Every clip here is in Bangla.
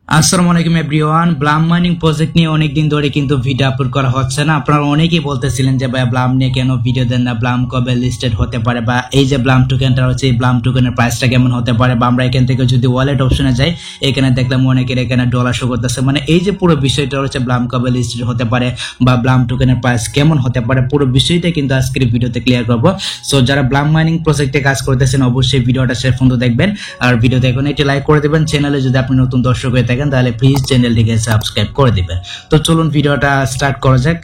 আসসালামু আলাইকুম এভরিওয়ান। ব্লাম মাইনিং প্রজেক্ট নিয়ে অনেকদিন ধরে কিন্তু ভিডিও আপলোড করা হচ্ছে না। আপনারা অনেকেই বলতেছিলেন যে ভাই ব্লাম নিয়ে কেন ভিডিও দেন না, ব্লাম কবে লিস্টেড হতে পারে, বা এই যে ব্লাম টোকেনটা হচ্ছে এই ব্লাম টোকেনের প্রাইসটা কেমন হতে পারে, বা আমরা এখান থেকে যদি ওয়ালেট অপশনে যাই এখানে দেখলাম অনেকের এখানে ডলার শো করতেছে। মানে এই যে পুরো বিষয়টা হচ্ছে ব্লাম কবে লিস্টেড হতে পারে বা ব্লাম টোকেনের প্রাইস কেমন হতে পারে, পুরো বিষয়টা কিন্তু আজকের ভিডিওতে ক্লিয়ার করবো। সো যারা ব্লাম মাইনিং প্রজেক্টে কাজ করতেছেন অবশ্যই ভিডিওটা শেষ পর্যন্ত দেখবেন, আর ভিডিওতে এখন এটি লাইক করে দেবেন। চ্যানেলে যদি আপনি নতুন দর্শক হয়ে থাকেন তাহলে প্লিজ চ্যানেলটিকে সাবস্ক্রাইব করে দিবেন। তো চলুন ভিডিওটা স্টার্ট করা যাক।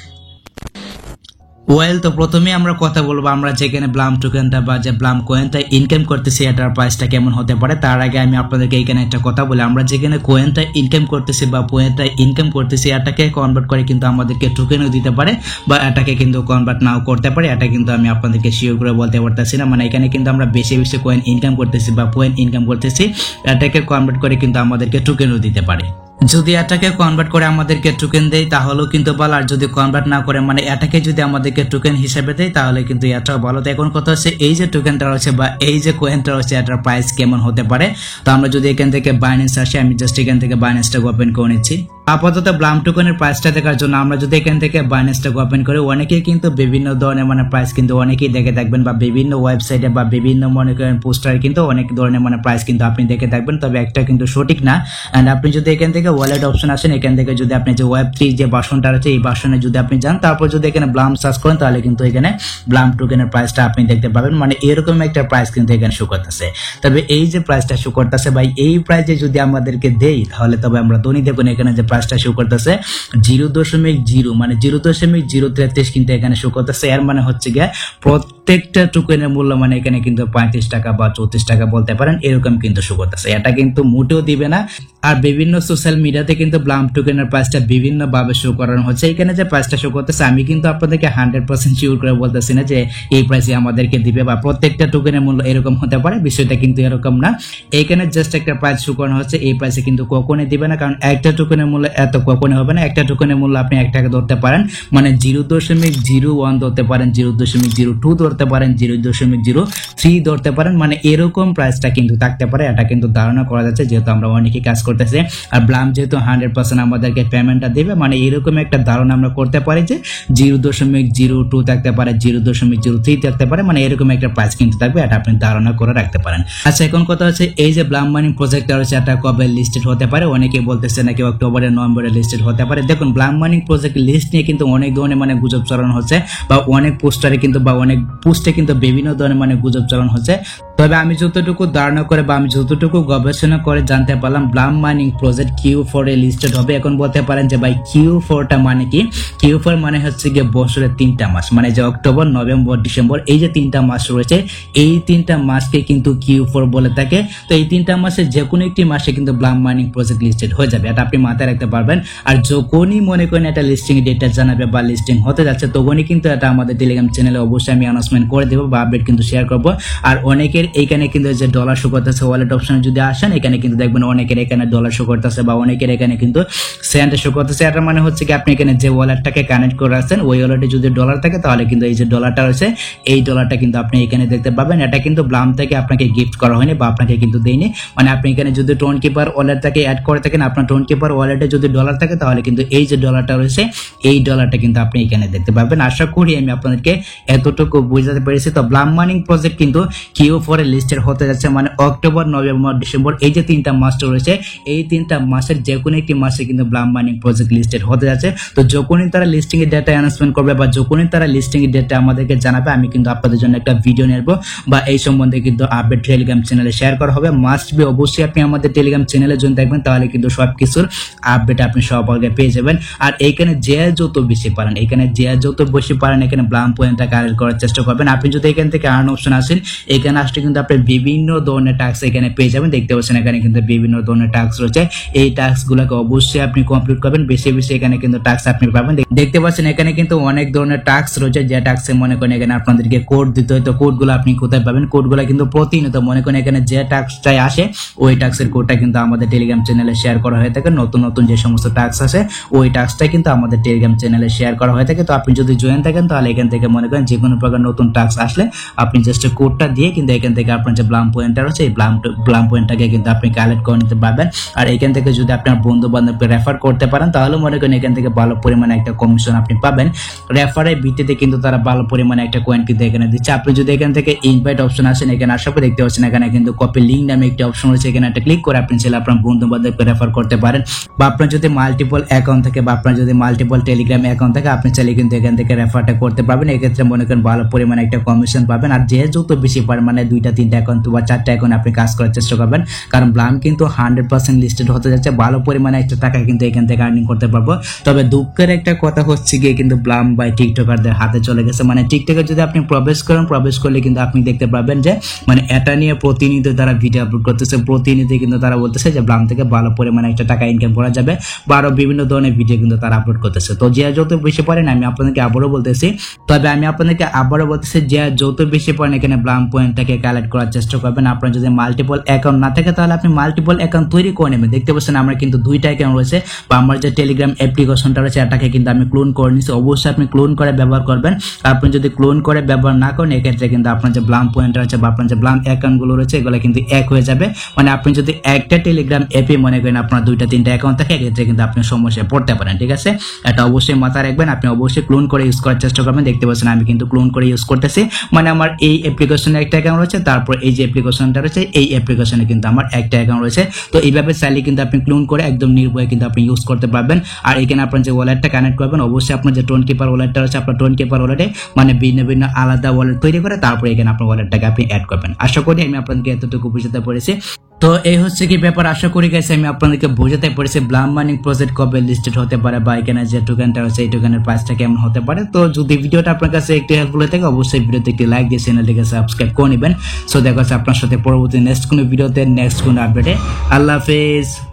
তো প্রথমে আমরা কথা বলবো আমরা যেখানে ব্লাম টোকেনটা বা যে ব্লাম কয়েনটা ইনকাম করতেছি এটার প্রাইসটা কেমন হতে পারে। তার আগে আমি আপনাদেরকে এখানে একটা কথা বলি, আমরা যেখানে কয়েনটা ইনকাম করতেছি বা পয়েন্টটা ইনকাম করতেছি এটাকে কনভার্ট করে কিন্তু আমাদেরকে টোকেনও দিতে পারে বা এটাকে কিন্তু কনভার্ট নাও করতে পারে। এটা কিন্তু আমি আপনাদেরকে শিওর করে বলতে পারতেছি না। মানে এখানে কিন্তু আমরা বেশি বেশি কয়েন ইনকাম করতেছি বা পয়েন্ট ইনকাম করতেছি, এটাকে কনভার্ট করে কিন্তু আমাদেরকে টোকেনও দিতে পারে। যদি এটাকে কনভার্ট করে আমাদেরকে টোকেন দেয় তাহলেও কিন্তু ভালো, আর যদি কনভার্ট না করে মানে এটাকে যদি আমাদেরকে টোকেন হিসেবে দেয় তাহলে কিন্তু এটাও ভালো। তো এখন কথা হচ্ছে এই যে টোকেনটা রয়েছে বা এই যে কয়েনটা রয়েছে এটার প্রাইস কেমন হতে পারে। তো আমরা যদি এখান থেকে বাইন্যান্স আসি, আমি জাস্ট এখান থেকে বাইন্যান্সটাকে ওপেন করে নিচ্ছি। আপাতত ব্লাম টোকেনের প্রাইসটা দেখার জন্য আমরা যদি এখান থেকে বাইন্যান্সটাকে ওপেন করি, অনেকেই কিন্তু বিভিন্ন ধরনের মানে প্রাইস কিন্তু অনেকেই দেখে থাকবেন বা বিভিন্ন ওয়েবসাইটে বা বিভিন্ন মনে করেন পোস্টারে কিন্তু অনেক ধরনের মানে প্রাইস কিন্তু আপনি দেখে থাকবেন, তবে একটা কিন্তু সঠিক না। এন্ড আপনি যদি এখান থেকে ওয়ালেট অপশন আসেন, এখান থেকে যদি আপনি যে ওয়েব 3 যে ভার্সনটা আছে এই ভার্সনে যদি আপনি যান, তারপর যদি এখানে ব্লাম সার্চ করেন তাহলে কিন্তু এখানে ব্লাম টোকেনের প্রাইসটা আপনি দেখতে পাবেন। মানে এরকম একটা প্রাইস কিন্তু এখানে শো করতেছে। তবে এই যে প্রাইসটা শো করতেছে ভাই, এই প্রাইসে যদি আমাদেরকে দেই তাহলে তবে আমরা ধনী দেখুন এখানে যে প্রাইসটা শো করতেছে 0.0 মানে 0.033 কিন্তু এখানে শো করতেছে। এর মানে হচ্ছে গিয়ে প্রত্যেকটা টোকেনের মূল্য মানে এখানে কিন্তু 35 টাকা বা 34 টাকা বলতে পারেন, এরকম কিন্তু শো করতেছে। এটা কিন্তু মোটেও দিবে না। আর বিভিন্ন সোশ্যাল মিডিয়াতে কিন্তু ব্লাম টোকেনের প্রাইসটা বিভিন্ন ভাবে শো করানো হচ্ছে। এখানে যে প্রাইসটা শো করতেছে আমি কিন্তু আপনাদেরকে 100% শিওর করে বলতেছি না যে এই প্রাইসে আমাদেরকে দিবে বা প্রত্যেকটা টোকেনের মূল্য এরকম হতে পারে, বিষয়টা কিন্তু এরকম না। এখানে জাস্ট একটা প্রাইস শো করানো হচ্ছে, এই প্রাইসে কিন্তু কখনোই দিবে না, কারণ একটা টোকেনের মূল্য এত কখনোই হবে না। একটা টোকেনের মূল্য আপনি 1 টাকা ধরতে পারেন, মানে 0.01 ধরতে পারেন, 0.02 ধরতে পারেন, 0.03 ধরতে পারেন, মানে এরকম প্রাইসটা কিন্তু থাকতে পারে। এটা কিন্তু ধারণা করা যাচ্ছে যেহেতু আমরা অনেকেই কাজ করতেছে। আর ব্লাম যেহেতু 100% আমাদেরকে পেমেন্টটা দেবে, মানে এরকম একটা ধারণা আমরা করতে পারি যে 0.02 থাকতে পারে, 0.03 থাকতে পারে, মানে এরকম একটা প্রাইস কিন্তু থাকবে। এটা আপনি ধারণা করে রাখতে পারেন। আচ্ছা, এখন কথা হচ্ছে এই যে ব্লাম মাইনিং প্রজেক্টটা রয়েছে এটা কবে লিস্টেড হতে পারে। অনেকে বলতেছে নাকি অক্টোবরে নভেম্বরে লিস্টেড হতে পারে। দেখুন ব্লাম মাইনিং প্রজেক্ট লিস্ট নিয়ে কিন্তু অনেক ধরনের মানে গুজব চালানো হচ্ছে বা অনেক পোস্টারে কিন্তু বা অনেক পোস্টে কিন্তু বিভিন্ন ধরনের মানে গুজব চালানো হচ্ছে। তবে আমি যতটুকু ধারণা করে বা আমি যতটুকু গবেষণা করে জানতে পারলাম ব্লাম মাইনিং প্রজেক্ট Q4 এ লিস্টেড হবে। এখন বলতে পারেন যে ভাই Q4টা মানে কি? Q4 মানে হচ্ছে গিয়ে বছরের 3টা মাস, মানে যে অক্টোবর, নভেম্বর, ডিসেম্বর এই যে 3টা মাস রয়েছে এই 3টা মাসকে কিন্তু Q4 বলে থাকে। তো এই 3টা মাসে যে কোনো একটি মাসে কিন্তু ব্লাম মাইনিং প্রজেক্ট লিস্টেড হয়ে যাবে, এটা আপনি মাথায় রাখতে পারবেন। আর যখনই মনে করেন এটা লিস্টিং ডেটটা জানাবে বা লিস্টিং হতে যাচ্ছে তখনই কিন্তু এটা আমাদের টেলিগ্রাম চ্যানেলে অবশ্যই আমি অ্যানাউন্সমেন্ট করে দেবো বা আপডেট কিন্তু শেয়ার করবো। আর অনেকের এইখানে কিন্তু যে ডলার শো করতেছে ওয়ালেট অপশনে যদি আসেন এখানে কিন্তু দেখবেন অনেকের এখানে ডলার শো করতেছে বা অনেকের এখানে কিন্তু সেন্ট শো করতেছে। এটা মানে হচ্ছে কি আপনি এখানে যে ওয়ালেটটাকে কানেক্ট করে রাখছেন ওই ওয়ালেটে যদি ডলার থাকে তাহলে কিন্তু এই যে ডলারটা রয়েছে এই ডলারটা কিন্তু আপনি এখানে দেখতে পাবেন। এটা কিন্তু ব্লাম থেকে আপনাকে গিফট করা হয়নি বা আপনাকে কিন্তু দেয়নি। মানে আপনি এখানে যদি টোন কিপার ওয়ালেটটাকে অ্যাড করে থাকেন, আপনার টোন কিপার ওয়ালেটে যদি ডলার থাকে তাহলে কিন্তু এই যে ডলারটা রয়েছে এই ডলারটা কিন্তু আপনি এখানে দেখতে পাবেন। আশা করি আমি আপনাদেরকে এতটুকু বুঝাতে পেরেছি। তো ব্লাম মাইনিং প্রজেক্ট কিন্তু Q4 এ লিস্টেড হতে যাচ্ছে, মানে অক্টোবর, নভেম্বর, ডিসেম্বর এই যে 3টা মাস রয়েছে এই 3টা মাসের যে কোনো একটি মাসে কিন্তু ব্লাম মাইনিং প্রজেক্ট লিস্টেড হতে যাচ্ছে। তো যখনই তারা লিস্টিং এর ডেটা অ্যানাউন্সমেন্ট করবে বা যখনই তারা লিস্টিং এর ডেটা আমাদেরকে জানাবে আমি কিন্তু আপনাদের জন্য একটা ভিডিও নেব বা এই সম্বন্ধে কিন্তু আপডেট টেলিগ্রাম চ্যানেলে শেয়ার করা হবে। মাস্ট বি অবশ্যই আপনি আমাদের টেলিগ্রাম চ্যানেলে জয়েন থাকবেন, তাহলে কিন্তু সবকিছুর আপডেট আপনি সবার আগে পেয়ে যাবেন। আর এইখানে যে যত বেশি পারেন এখানে ব্লাম পয়েন্টটা কালেক্ট করার চেষ্টা করবেন। আপনি যদি এখান থেকে আর্ন অপশন আসেন এখানে আসলে কিন্তু আপনি বিভিন্ন ধরনের টাস্ক এখানে পেয়ে যাবেন। দেখতে পাচ্ছেন এখানে কিন্তু বিভিন্ন ধরনের টাস্ক রয়েছে, এই টাস্ক গুলোকে অবশ্যই আপনি কমপ্লিট করবেন। বেশি বেশি এখানে কিন্তু টাস্ক আপনি পাবেন। দেখতে পাচ্ছেন এখানে কিন্তু অনেক ধরনের টাস্ক রয়েছে, যে টাস্কে মনে করেন এখানে আপনাদেরকে কোড দিতে হয়। তো কোডগুলো আপনি কোথায় পাবেন? কোডগুলো কিন্তু প্রতিনিয়ত মনে করেন এখানে যে টাস্কটাই আসে ওই টাস্কের কোডটা কিন্তু আমাদের টেলিগ্রাম চ্যানেলে শেয়ার করা হয়ে থাকে। নতুন নতুন যে সমস্ত টাস্ক আছে ওই টাস্কটা কিন্তু আমাদের টেলিগ্রাম চ্যানেলে শেয়ার করা হয়ে থাকে। তো আপনি যদি জয়েন থাকেন তাহলে এখান থেকে মনে করেন যে কোনো প্রকার নতুন এরকম টাস্ক আসলে আপনি জাস্ট কোডটা দিয়ে কিন্তু এখান থেকে আপনার যে ব্লাম পয়েন্টার আছে এই ব্লাম পয়েন্টটাকে কিন্তু আপনি কালেক্ট করে নিতে পারবেন। আর এখান থেকে যদি আপনার বন্ধু বান্ধবকে রেফার করতে পারেন তাহলে মনে করেন এখান থেকে ভালো পরিমাণে একটা কমিশন আপনি পাবেন। রেফারের ভিত্তিতে কিন্তু তারা ভালো পরিমাণে একটা কয়েন কিন্তু এখানে দিচ্ছে। আপনি যদি এখান থেকে ইনভাইট অপশন আসেন, এখানে আসার পর দেখতে পাচ্ছেন এখানে কিন্তু কপি লিঙ্ক নামে একটি অপশন রয়েছে, এখানে একটা ক্লিক করে আপনি চাইলে আপনার বন্ধু বান্ধবকে রেফার করতে পারেন। বা আপনার যদি মাল্টিপল অ্যাকাউন্ট থাকে বা আপনার যদি মাল্টিপল টেলিগ্রাম অ্যাকাউন্ট থাকে আপনি চাইলে কিন্তু এখান থেকে রেফারটা করতে পারবেন। এক্ষেত্রে মনে করেন ভালো পরিমাণে একটা কমিশন পাবেন। আর যে যত বেশি পরিমাণে 2টা 3টা অ্যাকাউন্ট বা 4টা অ্যাকাউন্ট আপনি কাজ করার চেষ্টা করবেন, কারণ ব্লাম কিন্তু 100% লিস্টেড হতে যাচ্ছে, ভালো পরিমাণে একটা টাকা কিন্তু এখান থেকে আর্নিং করতে পারবো। তবে দুঃখের একটা কথা হচ্ছে গিয়ে কিন্তু ব্লাম বাই টিকটকারদের হাতে চলে গেছে। মানে টিকটকে যদি আপনি প্রবেশ করেন, প্রবেশ করলে কিন্তু আপনি দেখতে পাবেন যে মানে এটা নিয়ে প্রতিনিয়ত তারা ভিডিও আপলোড করতেছে, প্রতিনিয়ত কিন্তু তারা বলতেছে যে ব্লাম থেকে ভালো পরিমাণে একটা টাকা ইনকাম করা যাবে বা আরো বিভিন্ন ধরনের ভিডিও কিন্তু তারা আপলোড করতেছে। তো যে যত বেশি পারেন, আমি আপনাদেরকে আবারও বলতেছি, যে যত বেশি পারেন এখানে ব্লাম পয়েন্টটাকে কালেক্ট করার চেষ্টা করবেন। আপনার যদি মাল্টিপল অ্যাকাউন্ট না থাকে তাহলে আপনি মাল্টিপল অ্যাকাউন্ট তৈরি করে নেবেন। দেখতে পাচ্ছেন আমরা কিন্তু 2টা অ্যাকাউন্ট রয়েছে বা আমার যে টেলিগ্রাম অ্যাপ্লিকেশনটা রয়েছে এটাকে কিন্তু আমি ক্লোন করে নিচ্ছি। অবশ্যই আপনি ক্লোন করে ব্যবহার করবেন। আপনি যদি ক্লোন করে ব্যবহার না করেন এক্ষেত্রে কিন্তু আপনার যে ব্লাম পয়েন্ট রয়েছে বা আপনার যে ব্লাম অ্যাকাউন্টগুলো রয়েছে এগুলো কিন্তু এক হয়ে যাবে। মানে আপনি যদি একটা টেলিগ্রাম অ্যাপে মনে করেন আপনার 2টা 3টা অ্যাকাউন্ট থাকে এক্ষেত্রে কিন্তু আপনি সমস্যায় পড়তে পারেন। ঠিক আছে, এটা অবশ্যই মাথায় রাখবেন। আপনি অবশ্যই ক্লোন করে ইউজ করার চেষ্টা করবেন। দেখতে পাচ্ছেন আমি কিন্তু ক্লোন করে ইউজ করতেছি। মানে আমার এই অ্যাপ্লিকেশনে একটা অ্যাকাউন্ট রয়েছে, তারপর এই যে অ্যাপ্লিকেশনটা রয়েছে এই অ্যাপ্লিকেশনে কিন্তু আমার একটা অ্যাকাউন্ট রয়েছে। তো এইভাবে চাইলে কিন্তু আপনি ক্লোন করে একদম নির্ভয়ে কিন্তু আপনি ইউজ করতে পারবেন। আর এখানে আপনার যে ওয়ালেটটা কানেক্ট করবেন, অবশ্যই আপনার যে টোনকিপার ওয়ালেটটা রয়েছে আপনার টোনকিপার ওয়ালেটে মানে ভিন্ন ভিন্ন আলাদা ওয়ালেট তৈরি করে তারপর এখানে আপনার ওয়ালেটটাকে আপনি অ্যাড করবেন। আশা করি আমি আপনাদেরকে এতটুকু বুঝাতে পেরেছি। তো এই হচ্ছে কি ব্যাপার, আশা করি গেছে আমি আপনাদেরকে বোঝাতে পেরেছি ব্লাম মাইনিং প্রজেক্ট কবে লিস্টেড হতে পারে বা এখানে যে টোকেনটা আছে এই টোকেনের প্রাইসটা কেমন হতে পারে। তো যদি ভিডিওটা আপনার কাছে একটু হেল্পফুল হয়ে থাকে অবশ্যই ভিডিওতে একটি লাইক দিয়ে চ্যানেলটিকে সাবস্ক্রাইব করে নেবেন। সো দেখা হচ্ছে আপনার সাথে পরবর্তী নেক্সট কোনো ভিডিওতে নেক্সট কোনো আপডেটে। আল্লাহ হাফেজ।